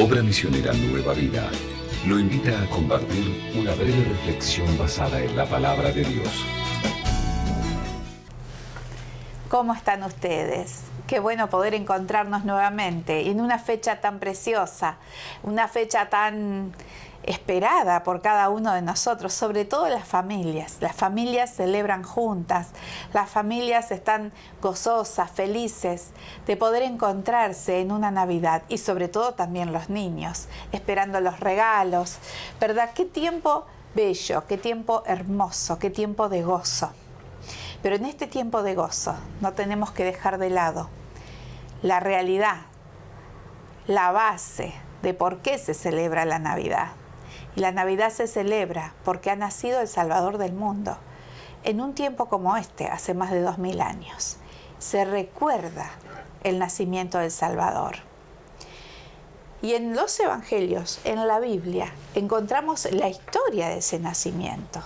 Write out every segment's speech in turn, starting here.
Obra Misionera Nueva Vida lo invita a compartir una breve reflexión basada en la palabra de Dios. ¿Cómo están ustedes? Qué bueno poder encontrarnos nuevamente en una fecha tan preciosa, una fecha tan esperada por cada uno de nosotros, sobre todo las familias. Las familias celebran juntas, las familias están gozosas, felices de poder encontrarse en una Navidad y sobre todo también los niños, esperando los regalos, ¿verdad? Qué tiempo bello, qué tiempo hermoso, qué tiempo de gozo. Pero en este tiempo de gozo no tenemos que dejar de lado la realidad, la base de por qué se celebra la Navidad. Y la Navidad se celebra porque ha nacido el Salvador del mundo. En un tiempo como este, hace más de 2000 años, se recuerda el nacimiento del Salvador. Y en los Evangelios, en la Biblia, encontramos la historia de ese nacimiento.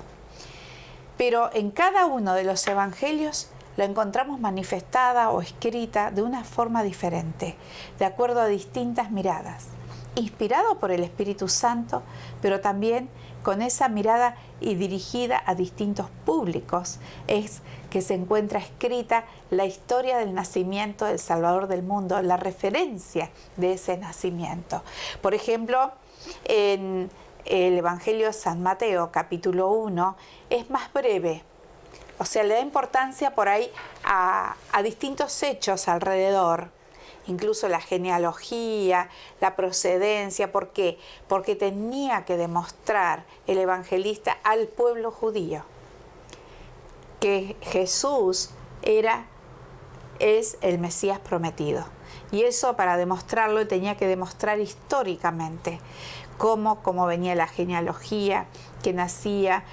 Pero en cada uno de los evangelios la encontramos manifestada o escrita de una forma diferente, de acuerdo a distintas miradas, inspirado por el Espíritu Santo, pero también con esa mirada y dirigida a distintos públicos, es que se encuentra escrita la historia del nacimiento del Salvador del mundo, la referencia de ese nacimiento. Por ejemplo, en el Evangelio de San Mateo, capítulo 1, es más breve. O sea, le da importancia por ahí a distintos hechos alrededor. Incluso la genealogía, la procedencia. ¿Por qué? Porque tenía que demostrar el evangelista al pueblo judío que Jesús es el Mesías prometido. Y eso, para demostrarlo, tenía que demostrar históricamente cómo venía la genealogía, que nacía,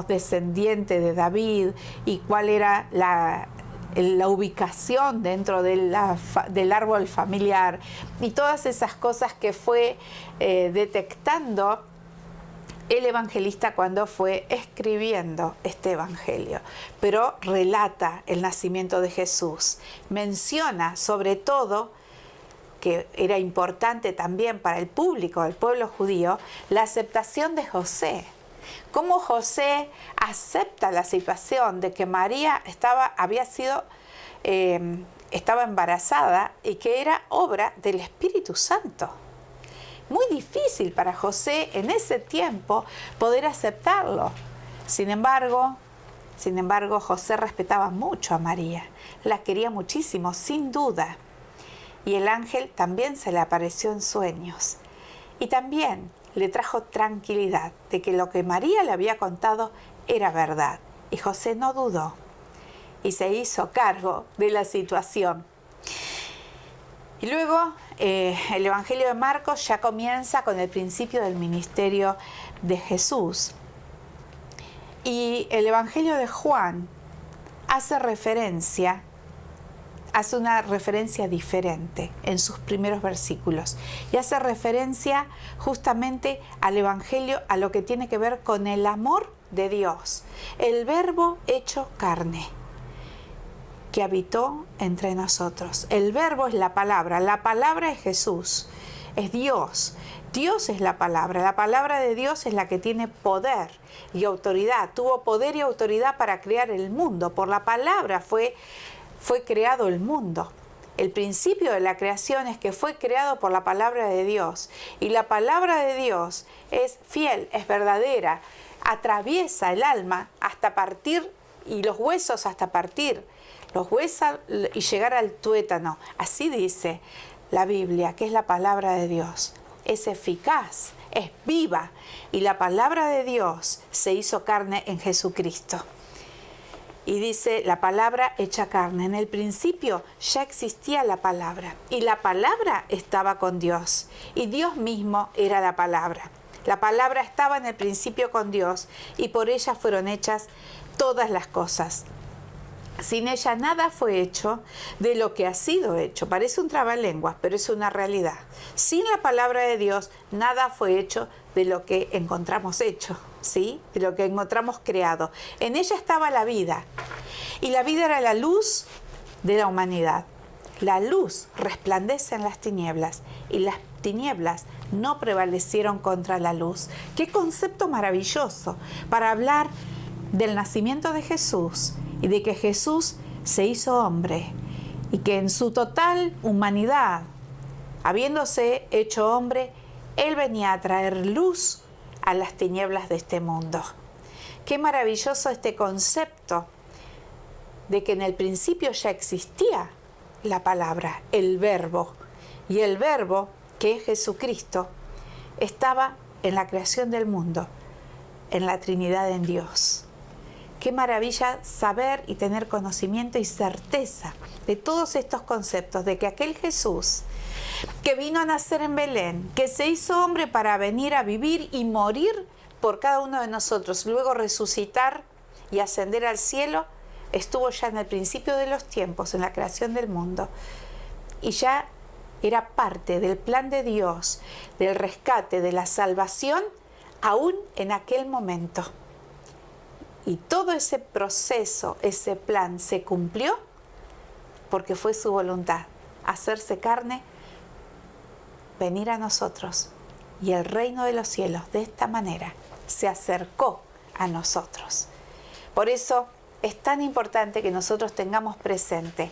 descendiente de David, y cuál era la ubicación dentro del árbol familiar, y todas esas cosas que fue detectando el evangelista cuando fue escribiendo este evangelio. Pero relata el nacimiento de Jesús, menciona sobre todo, que era importante también para el público, el pueblo judío, la aceptación de José. Cómo José acepta la situación de que María estaba embarazada y que era obra del Espíritu Santo. Muy difícil para José en ese tiempo poder aceptarlo. Sin embargo, José respetaba mucho a María, la quería muchísimo, sin duda. Y el ángel también se le apareció en sueños. Y también le trajo tranquilidad de que lo que María le había contado era verdad. Y José no dudó y se hizo cargo de la situación. Y luego el Evangelio de Marcos ya comienza con el principio del ministerio de Jesús. Y el Evangelio de Juan hace una referencia diferente en sus primeros versículos y hace referencia justamente al Evangelio, a lo que tiene que ver con el amor de Dios, el Verbo hecho carne que habitó entre nosotros. El Verbo es la palabra es Jesús, es Dios. Dios es la palabra de Dios es la que tiene poder y autoridad, tuvo poder y autoridad para crear el mundo. Por la palabra fue creado el mundo. El principio de la creación es que fue creado por la palabra de Dios. Y la palabra de Dios es fiel, es verdadera, atraviesa el alma hasta partir y los huesos hasta partir, los huesos y llegar al tuétano. Así dice la Biblia, que es la palabra de Dios. Es eficaz, es viva, y la palabra de Dios se hizo carne en Jesucristo. Y dice, la palabra hecha carne. En el principio ya existía la palabra, y la palabra estaba con Dios, y Dios mismo era la palabra. La palabra estaba en el principio con Dios, y por ella fueron hechas todas las cosas. Sin ella nada fue hecho de lo que ha sido hecho. Parece un trabalenguas, pero es una realidad. Sin la palabra de Dios, nada fue hecho de lo que encontramos hecho, ¿sí? De lo que encontramos creado. En ella estaba la vida, y la vida era la luz de la humanidad. la luz resplandece en las tinieblas y las tinieblas no prevalecieron contra la luz. Qué concepto maravilloso para hablar del nacimiento de Jesús y de que Jesús se hizo hombre y que en su total humanidad, habiéndose hecho hombre, Él venía a traer luz a las tinieblas de este mundo. Qué maravilloso este concepto de que en el principio ya existía la palabra, el verbo, y el verbo, que es Jesucristo, estaba en la creación del mundo, en la Trinidad en Dios. Qué maravilla saber y tener conocimiento y certeza de todos estos conceptos, de que aquel Jesús que vino a nacer en Belén, que se hizo hombre para venir a vivir y morir por cada uno de nosotros, luego resucitar y ascender al cielo, estuvo ya en el principio de los tiempos, en la creación del mundo, y ya era parte del plan de Dios, del rescate, de la salvación, aún en aquel momento. Y todo ese proceso, ese plan se cumplió porque fue su voluntad, hacerse carne, venir a nosotros. Y el reino de los cielos de esta manera se acercó a nosotros. Por eso es tan importante que nosotros tengamos presente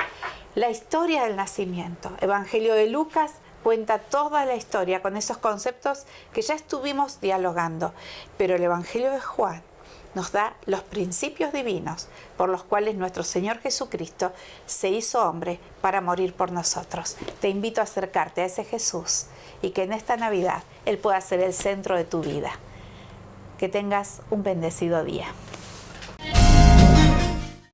la historia del nacimiento. Evangelio de Lucas cuenta toda la historia con esos conceptos que ya estuvimos dialogando, pero el Evangelio de Juan nos da los principios divinos por los cuales nuestro Señor Jesucristo se hizo hombre para morir por nosotros. Te invito a acercarte a ese Jesús y que en esta Navidad Él pueda ser el centro de tu vida. Que tengas un bendecido día.